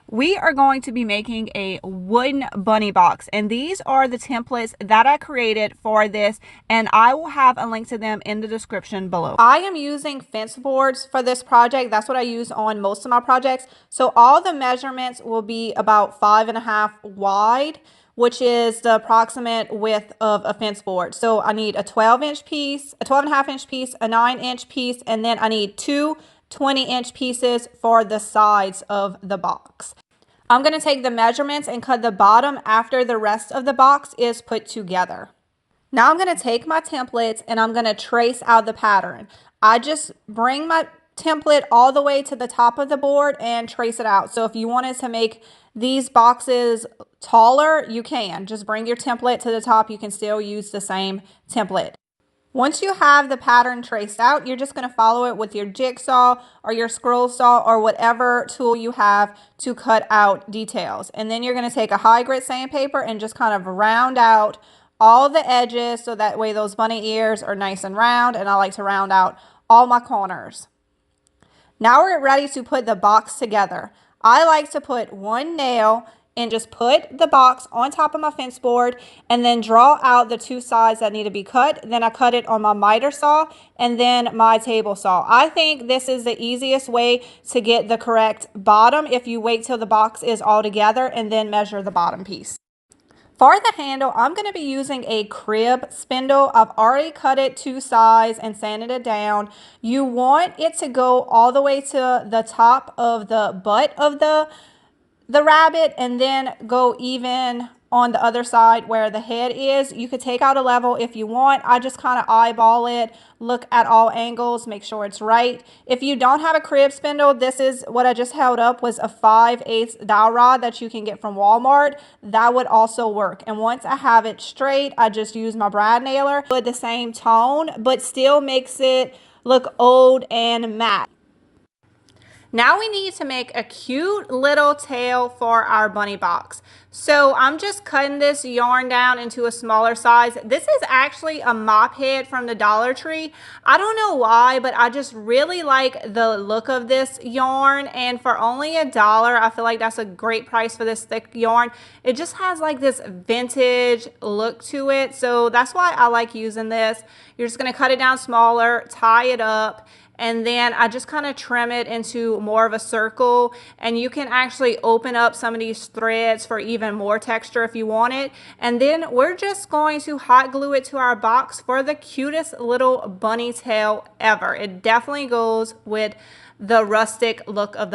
We are going to be making a wooden bunny box, and these are the templates that I created for this, and I will have a link to them in the description below. I am using fence boards for this project. That's what I use on most of my projects. So all the measurements will be about 5.5 wide, which is the approximate width of a fence board. So I need a 12-inch piece, a 12.5-inch piece, a 9-inch piece, and then I need two 20-inch pieces for the sides of the box. I'm going to take the measurements and cut the bottom after the rest of the box is put together. Now I'm going to take my templates and I'm going to trace out the pattern. I just bring my template all the way to the top of the board and trace it out. So if you wanted to make these boxes taller, you can. Just bring your template to the top. You can still use the same template. Once you have the pattern traced out, you're just going to follow it with your jigsaw or your scroll saw or whatever tool you have to cut out details. And then you're going to take a high grit sandpaper and just kind of round out all the edges so that way those bunny ears are nice and round, and I like to round out all my corners. Now we're ready to put the box together. I like to put one nail and just put the box on top of my fence board and then draw out the two sides that need to be cut. Then I cut it on my miter saw and then my table saw. I think this is the easiest way to get the correct bottom if you wait till the box is all together and then measure the bottom piece. For the handle, I'm going to be using a crib spindle. I've already cut it to size and sanded it down. You want it to go all the way to the top of the butt of the rabbit and then go even on the other side where the head is. You could take out a level if you want. I just kind of eyeball it, look at all angles, make sure it's right. If you don't have a crib spindle, this is what I just held up, was a 5/8 dowel rod that you can get from Walmart. That would also work. And once I have it straight, I just use my brad nailer with the same tone, but still makes it look old and matte. Now we need to make a cute little tail for our bunny box. So I'm just cutting this yarn down into a smaller size. This is actually a mop head from the Dollar Tree. I don't know why, but I just really like the look of this yarn. And for only $1, I feel like that's a great price for this thick yarn. It just has like this vintage look to it. So that's why I like using this. You're just gonna cut it down smaller, tie it up, and then I just kind of trim it into more of a circle, and you can actually open up some of these threads for even more texture if you want it. And then we're just going to hot glue it to our box for the cutest little bunny tail ever. It definitely goes with the rustic look of the